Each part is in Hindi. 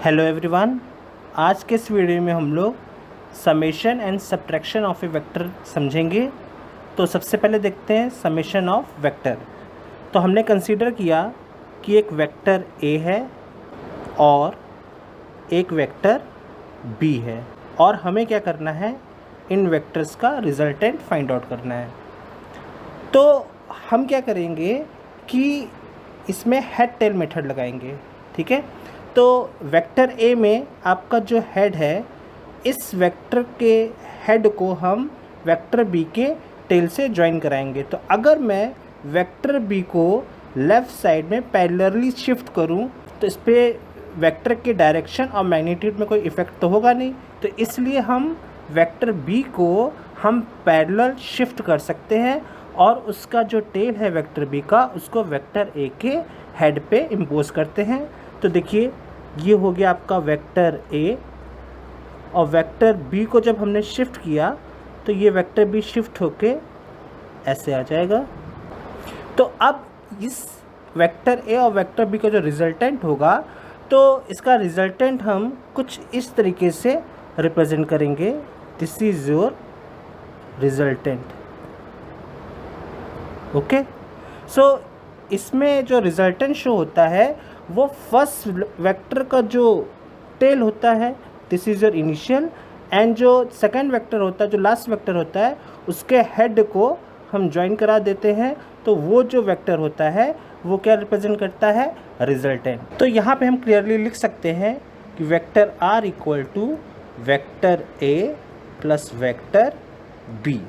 Hello everyone. आज के इस वीडियो में हम लोग summation and subtraction of A vector समझेंगे। तो सबसे पहले देखते हैं समेशन ऑफ वेक्टर। तो हमने कंसीडर किया कि एक वेक्टर ए है और एक वेक्टर बी है और हमें क्या करना है, इन वेक्टर्स का रिजल्टेंट फाइंड आउट करना है। तो हम क्या करेंगे कि इसमें हेड टेल मेथड लगाएंगे। ठीक है, तो वेक्टर ए में आपका जो हेड है, इस वेक्टर के हेड को हम वेक्टर बी के टेल से ज्वाइन कराएंगे। तो अगर मैं वेक्टर बी को लेफ़्ट साइड में पैरेलली शिफ्ट करूं तो इस पर वेक्टर के डायरेक्शन और मैग्नीट्यूड में कोई इफ़ेक्ट तो होगा नहीं। तो इसलिए हम वेक्टर बी को हम पैरेलल शिफ्ट कर सकते हैं और उसका जो टेल है वेक्टर बी का, उसको वेक्टर ए के हेड पे इम्पोज करते हैं। तो देखिए, ये हो गया आपका वेक्टर ए और वेक्टर बी को जब हमने शिफ्ट किया तो ये वेक्टर बी शिफ्ट होके ऐसे आ जाएगा। तो अब इस वेक्टर ए और वेक्टर बी का जो रिजल्टेंट होगा, तो इसका रिजल्टेंट हम कुछ इस तरीके से रिप्रेजेंट करेंगे। This is your resultant. Okay, so इसमें जो रिजल्टेंट शो होता है वो फर्स्ट वेक्टर का जो टेल होता है, this is your initial, and जो सेकंड वेक्टर होता है, जो लास्ट वेक्टर होता है, उसके हेड को हम ज्वाइन करा देते हैं। तो वो जो वेक्टर होता है वो क्या रिप्रेजेंट करता है, रिजल्टेंट। तो यहाँ पे हम क्लियरली लिख सकते हैं कि vector R equal to vector A plus vector B.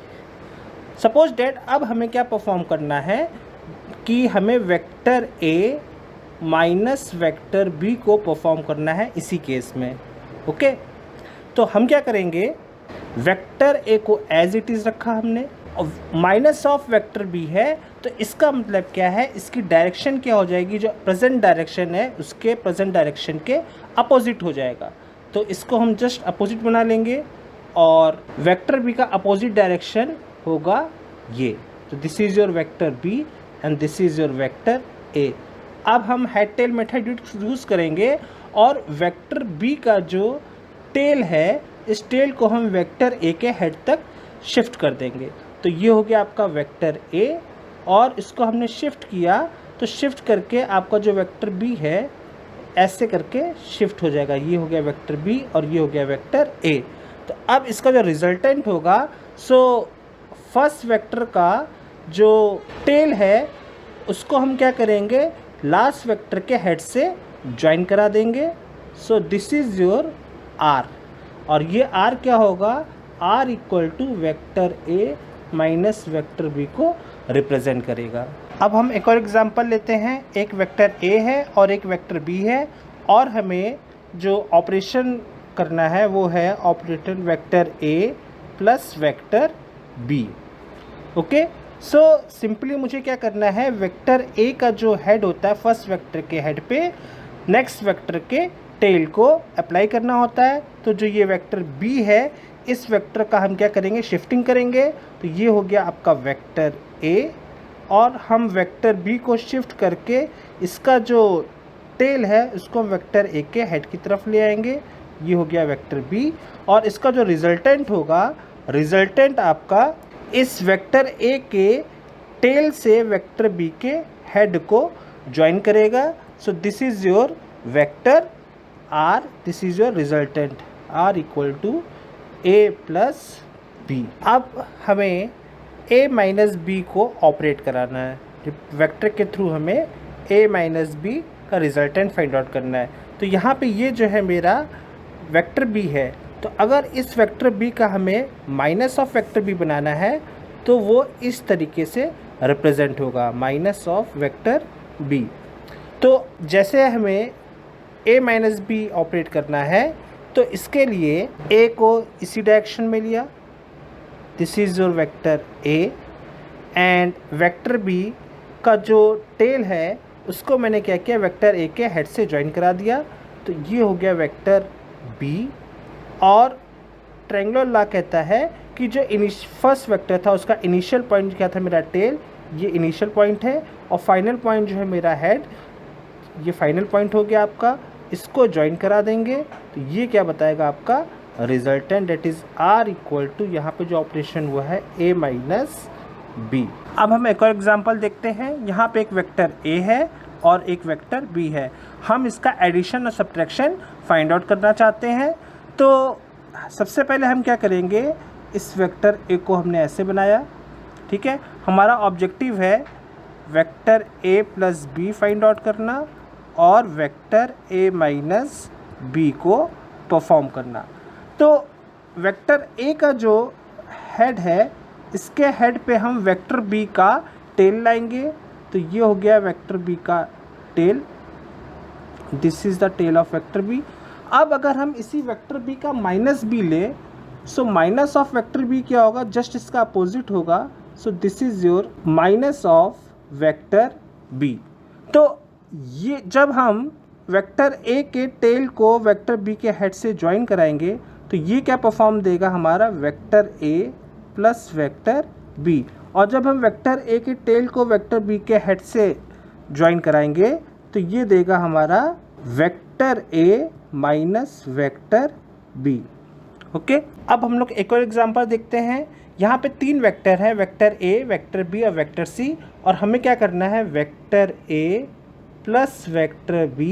Suppose that अब हमें क्या परफॉर्म करना है कि हमें vector A minus vector B को परफॉर्म करना है इसी केस में। ओके, तो हम क्या करेंगे, वेक्टर ए को एज इट इज़ रखा हमने और माइनस ऑफ वेक्टर बी है। तो इसका मतलब क्या है, इसकी डायरेक्शन क्या हो जाएगी, जो प्रेजेंट डायरेक्शन है उसके प्रेजेंट डायरेक्शन के अपोजिट हो जाएगा। तो इसको हम जस्ट अपोजिट बना लेंगे और वेक्टर बी का अपोजिट डायरेक्शन होगा ये। तो this is your vector B and this is your vector A. अब हम हेड टेल मेथड यूज़ करेंगे और वेक्टर बी का जो टेल है, इस टेल को हम वेक्टर ए के हेड तक शिफ्ट कर देंगे। तो ये हो गया आपका वेक्टर ए और इसको हमने शिफ्ट किया, तो शिफ्ट करके आपका जो वेक्टर बी है ऐसे करके शिफ्ट हो जाएगा। ये हो गया वेक्टर बी और ये हो गया वेक्टर ए। तो अब इसका जो रिजल्टेंट होगा, सो फर्स्ट वेक्टर का जो टेल है उसको हम क्या करेंगे, लास्ट वेक्टर के हेड से ज्वाइन करा देंगे। So this is your R और ये आर क्या होगा, R equal to vector A minus vector B को रिप्रेजेंट करेगा। अब हम एक और एग्जांपल लेते हैं। एक वेक्टर ए है और एक वेक्टर बी है और हमें जो ऑपरेशन करना है वो है operator vector A plus vector B. Okay, so simply मुझे क्या करना है, वेक्टर ए का जो हेड होता है फर्स्ट वेक्टर के हेड पे नेक्स्ट वेक्टर के टेल को अप्लाई करना होता है। तो जो ये वेक्टर बी है, इस वेक्टर का हम क्या करेंगे, शिफ्टिंग करेंगे। तो ये हो गया आपका वेक्टर ए और हम वेक्टर बी को शिफ्ट करके इसका जो टेल है उसको हम वेक्टर ए के हेड की तरफ ले आएंगे। ये हो गया वेक्टर बी और इसका जो रिजल्टेंट होगा, रिजल्टेंट आपका इस वेक्टर ए के टेल से वेक्टर बी के हेड को ज्वाइन करेगा। So this is your vector R, this is your resultant R equal to A plus B. अब हमें ए माइनस बी को ऑपरेट कराना है, वेक्टर के थ्रू हमें ए माइनस बी का रिजल्टेंट फाइंड आउट करना है। तो यहाँ पे ये जो है मेरा वेक्टर बी है, तो अगर इस वेक्टर बी का हमें माइनस ऑफ वेक्टर बी बनाना है तो वो इस तरीके से रिप्रेजेंट होगा, माइनस ऑफ वेक्टर बी। तो जैसे हमें ए माइनस बी ऑपरेट करना है तो इसके लिए ए को इसी डायरेक्शन में लिया, this is your vector A, and vector B का जो टेल है उसको मैंने क्या किया, वेक्टर ए के हेड से ज्वाइन करा दिया। तो ये हो गया वेक्टर बी और ट्रायंगुलर लॉ कहता है कि जो फर्स्ट वेक्टर था उसका इनिशियल पॉइंट क्या था, मेरा टेल, ये इनिशियल पॉइंट है और फाइनल पॉइंट जो है मेरा हेड, ये फाइनल पॉइंट हो गया आपका। इसको ज्वाइन करा देंगे तो ये क्या बताएगा आपका resultant, that is R equal to यहाँ पे जो ऑपरेशन हुआ है a माइनस बी। अब हम एक और एग्जांपल देखते हैं। यहाँ पे एक वेक्टर a है और एक वेक्टर b है। हम इसका एडिशन और सब्ट्रैक्शन फाइंड आउट करना चाहते हैं। तो सबसे पहले हम क्या करेंगे, इस वेक्टर a को हमने ऐसे बनाया, ठीक है। हमारा ऑब्जेक्टिव है vector a plus B find out करना और वेक्टर a माइनस बी को परफॉर्म करना। तो वेक्टर a का जो हेड है, इसके हेड पे हम वेक्टर b का टेल लाएंगे। तो ये हो गया वेक्टर b का tail, this is the tail of vector b। अब अगर हम इसी वेक्टर b का माइनस b ले, so minus of vector b क्या होगा, जस्ट इसका अपोजिट होगा। So this is your minus of vector b। तो ये जब हम वेक्टर a के टेल को वेक्टर b के हेड से ज्वाइन कराएंगे तो ये क्या परफॉर्म देगा, हमारा vector a plus vector b। और जब हम वेक्टर a के टेल को वेक्टर b के हेड से ज्वाइन कराएंगे तो ये देगा हमारा vector a minus vector b। Okay, अब हम लोग एक और एग्जांपल देखते हैं। यहाँ पे 3 वेक्टर है, वेक्टर a, वेक्टर b और वेक्टर c। और हमें क्या करना है, vector a plus vector b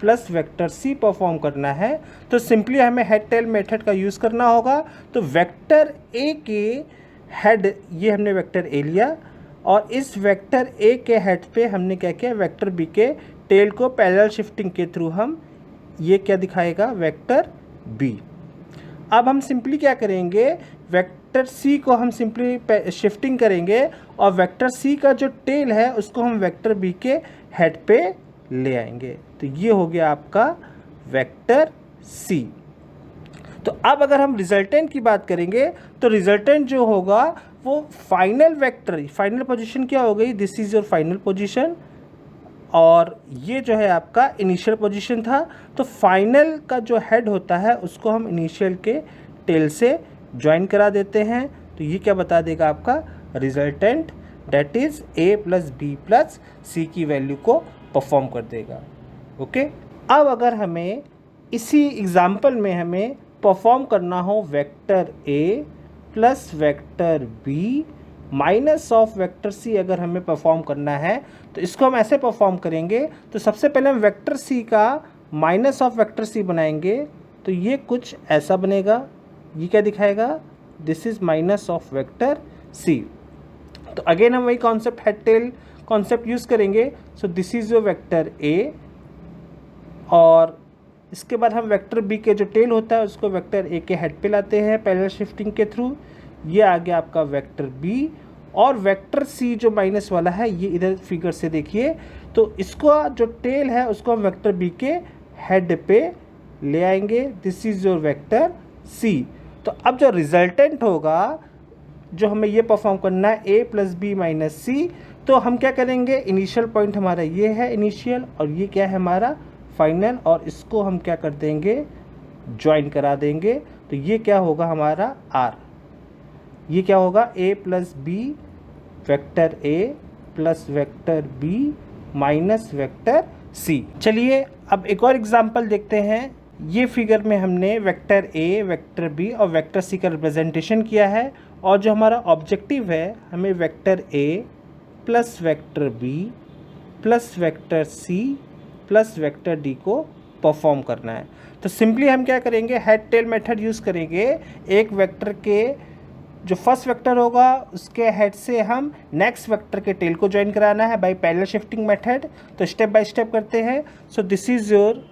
plus vector c perform करना है। तो सिंपली हमें हेड टेल मेथड का यूज़ करना होगा। तो वेक्टर a के हेड, ये हमने वेक्टर a लिया और इस वेक्टर a के हेड पे हमने क्या किया, वेक्टर b के टेल को पैरेलल शिफ्टिंग के थ्रू हम ये क्या दिखाएगा, वेक्टर b। अब हम सिंपली क्या करेंगे, वेक्टर c को हम सिंपली शिफ्टिंग करेंगे और वेक्टर c का जो टेल है उसको हम वेक्टर b के हेड पे ले आएंगे। तो ये हो गया आपका वेक्टर c। तो अब अगर हम रिजल्टेंट की बात करेंगे तो रिजल्टेंट जो होगा वो फाइनल वेक्टर, फाइनल पोजीशन क्या हो गई, this is your final position और ये जो है आपका इनिशियल पोजीशन था। तो फाइनल का जो हेड होता है उसको हम इनिशियल के टेल से ज्वाइन करा देते हैं। तो ये क्या बता देगा आपका resultant, that is a plus B plus c की वैल्यू को परफॉर्म कर देगा। ओके, अब अगर हमें इसी एग्जाम्पल में हमें परफॉर्म करना हो vector a plus vector b minus of vector c, अगर हमें परफॉर्म करना है तो इसको हम ऐसे परफॉर्म करेंगे। तो सबसे पहले हम वेक्टर c का माइनस ऑफ वेक्टर c बनाएंगे। तो ये कुछ ऐसा बनेगा, ये क्या दिखाएगा, this is minus of vector c। तो अगेन हम वही concept head tail concept use करेंगे। So this is your vector a और इसके बाद हम वेक्टर b के जो टेल होता है उसको वेक्टर a के हेड पे लाते हैं पैरेलल शिफ्टिंग के थ्रू। ये आ गया आपका वेक्टर b और वेक्टर c जो माइनस वाला है ये इधर फिगर से देखिए। तो इसको जो टेल है उसको हम वेक्टर b के हेड पे ले आएंगे, this is your vector c। तो अब जो रिजल्टेंट होगा, जो हमें ये परफॉर्म करना है a प्लस बी माइनस सी, तो हम क्या करेंगे, इनिशियल पॉइंट हमारा ये है इनिशियल और ये क्या है हमारा फाइनल, और इसको हम क्या कर देंगे, ज्वाइन करा देंगे। तो ये क्या होगा हमारा r, ये क्या होगा a plus B vector a plus vector b minus vector c। चलिए अब एक और एग्जांपल देखते हैं। ये फिगर में हमने वेक्टर a, वेक्टर b और वेक्टर c का रिप्रेजेंटेशन किया है और जो हमारा ऑब्जेक्टिव है हमें vector a plus vector b plus vector c plus vector d को परफॉर्म करना है। तो सिंपली हम क्या करेंगे, हेड टेल मेथड यूज़ करेंगे। एक वेक्टर के जो फर्स्ट वेक्टर होगा उसके हेड से हम नेक्स्ट वेक्टर के टेल को ज्वाइन कराना है बाय पैरेलल शिफ्टिंग मेथड। तो स्टेप बाय स्टेप करते हैं। सो this is your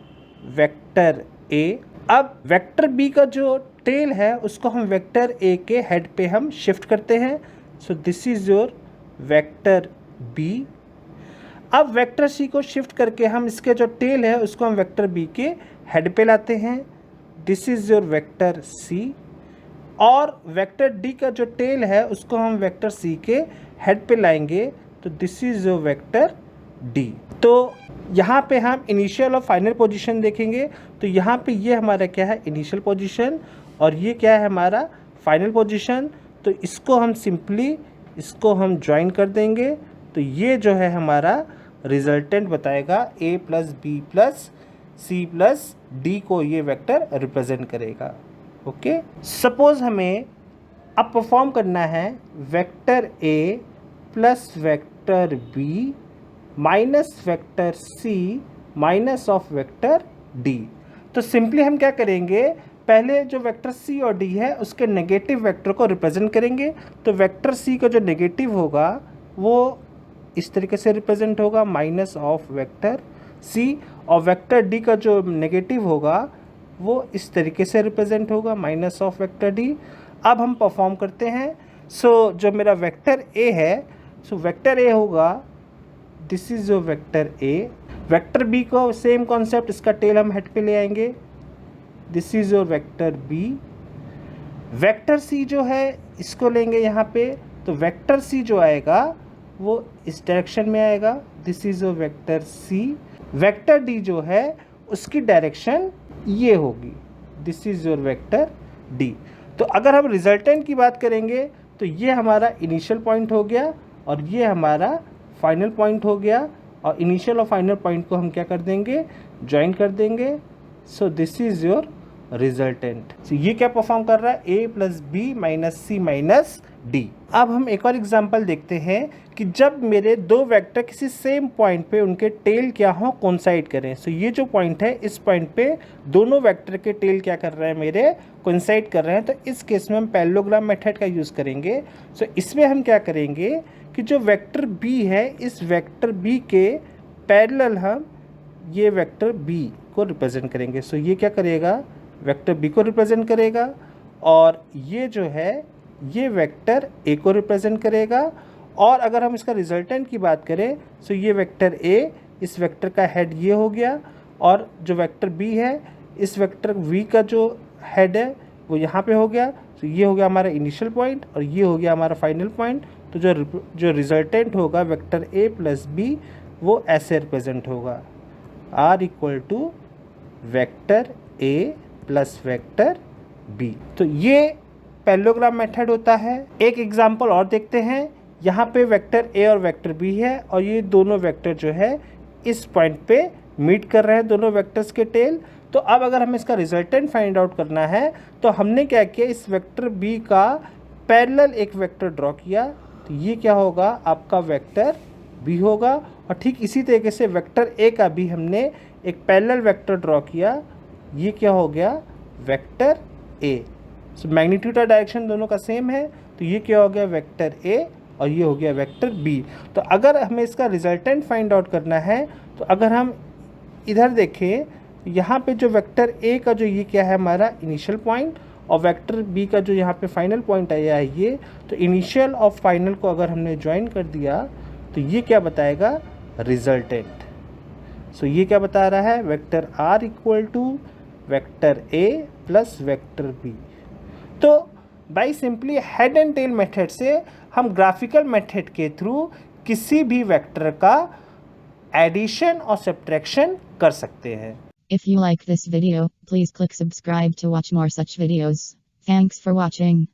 vector a। अब वेक्टर b का जो टेल है उसको हम वेक्टर a के हेड पे हम शिफ्ट करते हैं। सो this is your vector b। अब वेक्टर c को शिफ्ट करके हम इसके जो टेल है उसको हम वेक्टर b के हेड पे लाते हैं, this is your vector c। और वेक्टर d का जो टेल है उसको हम वेक्टर c के हेड पे लाएंगे, तो this is your vector d। तो यहाँ पे हम इनिशियल और फाइनल पोजीशन देखेंगे। तो यहाँ पे ये हमारा क्या है, इनिशियल पोजीशन और ये क्या है हमारा फाइनल पोजीशन। तो इसको हम सिंपली इसको हम ज्वाइन कर देंगे। तो ये जो है हमारा रिजल्टेंट बताएगा a plus B plus C plus D को ये वेक्टर रिप्रेजेंट करेगा। ओके, सपोज हमें अब परफॉर्म करना है vector A plus vector B minus vector C minus of vector D। तो सिंपली हम क्या करेंगे, पहले जो वेक्टर C और D है उसके नेगेटिव वेक्टर को रिप्रेजेंट करेंगे। तो वेक्टर C का जो नेगेटिव होगा वो इस तरीके से रिप्रेजेंट होगा, माइनस ऑफ वेक्टर C, और वेक्टर D का जो नेगेटिव होगा वो इस तरीके से रिप्रेजेंट होगा, माइनस ऑफ वेक्टर D। अब हम परफॉर्म करते हैं। सो जो मेरा वेक्टर A है, सो वेक्टर A होगा, this is your vector A। Vector B को सेम कॉन्सेप्ट, इसका टेल हम हेड पे ले आएंगे, this is your vector B। Vector C जो है इसको लेंगे यहाँ पे, तो वेक्टर C जो आएगा वो इस डायरेक्शन में आएगा, this is your vector C। Vector D जो है उसकी डायरेक्शन ये होगी, this is your vector D। तो अगर हम रिजल्टेंट की बात करेंगे तो ये हमारा इनिशियल पॉइंट हो गया और ये हमारा फाइनल पॉइंट हो गया, और इनिशियल और फाइनल पॉइंट को हम क्या कर देंगे, ज्वाइन कर देंगे। So this is your resultant. तो ये क्या परफॉर्म कर रहा है, A plus B minus C minus D। अब हम एक और एग्जांपल देखते हैं कि जब मेरे दो वेक्टर किसी सेम पॉइंट पे उनके टेल क्या हो, कोइंसाइड करें। सो ये जो पॉइंट है, इस पॉइंट पे दोनों वेक्टर के टेल क्या कर रहे हैं, मेरे कोइंसाइड कर रहे हैं। तो इस केस में हम पैरेललोग्राम मेथड का यूज़ करेंगे। सो इसमें हम क्या करेंगे कि जो वेक्टर B है, इस वेक्टर B के पैरेलल हम ये वेक्टर B को रिप्रेजेंट करेंगे। सो ये क्या करेगा, वेक्टर B को रिप्रेजेंट करेगा, और ये जो है ये वेक्टर A को रिप्रेजेंट करेगा। और अगर हम इसका रिजल्टेंट की बात करें, सो ये वेक्टर A, इस वेक्टर का हेड ये हो गया, और जो वेक्टर B है, इस वेक्टर V का जो हेड है वो यहाँ पे हो गया। तो ये हो गया हमारा इनिशियल पॉइंट और ये हो गया हमारा फाइनल पॉइंट। तो जो रिजल्टेंट होगा वेक्टर A प्लस B वो ऐसे रिप्रेजेंट होगा, R equal to vector A plus vector B। तो ये पैरेललोग्राम मेथड होता है। एक एग्जांपल और देखते हैं। यहाँ पे वेक्टर A और वेक्टर B है, और ये दोनों वेक्टर जो है इस पॉइंट पे मीट कर रहे हैं, दोनों वेक्टर्स के टेल। तो अब अगर हमें इसका रिजल्टेंट फाइंड आउट करना है तो हमने क्या किया, इस वेक्टर B का पैरेलल एक वेक्टर ड्रॉ किया। तो ये क्या होगा, आपका वेक्टर B होगा। और ठीक इसी तरीके से वेक्टर A का भी हमने एक पैरेलल वेक्टर ड्रॉ किया, ये क्या हो गया, वेक्टर A। सो मैग्नीट्यूड और डायरेक्शन दोनों का सेम है, तो ये क्या हो गया, वेक्टर A, और ये हो गया वेक्टर B। तो अगर हमें इसका रिजल्टेंट फाइंड आउट करना है, तो अगर हम इधर देखें, यहाँ पे जो वेक्टर A का जो ये क्या है हमारा इनिशियल पॉइंट, और वेक्टर B का जो यहाँ पे फाइनल पॉइंट आया है ये, तो इनिशियल और फाइनल को अगर हमने ज्वाइन कर दिया तो ये क्या बताएगा, रिजल्टेंट। सो ये क्या बता रहा है, vector R equal to vector A plus vector B। तो by simply head and tail method से हम ग्राफिकल मेथड के थ्रू किसी भी वेक्टर का एडिशन और सब्ट्रैक्शन कर सकते हैं। If you like this video, please click subscribe to watch more such videos. Thanks for watching.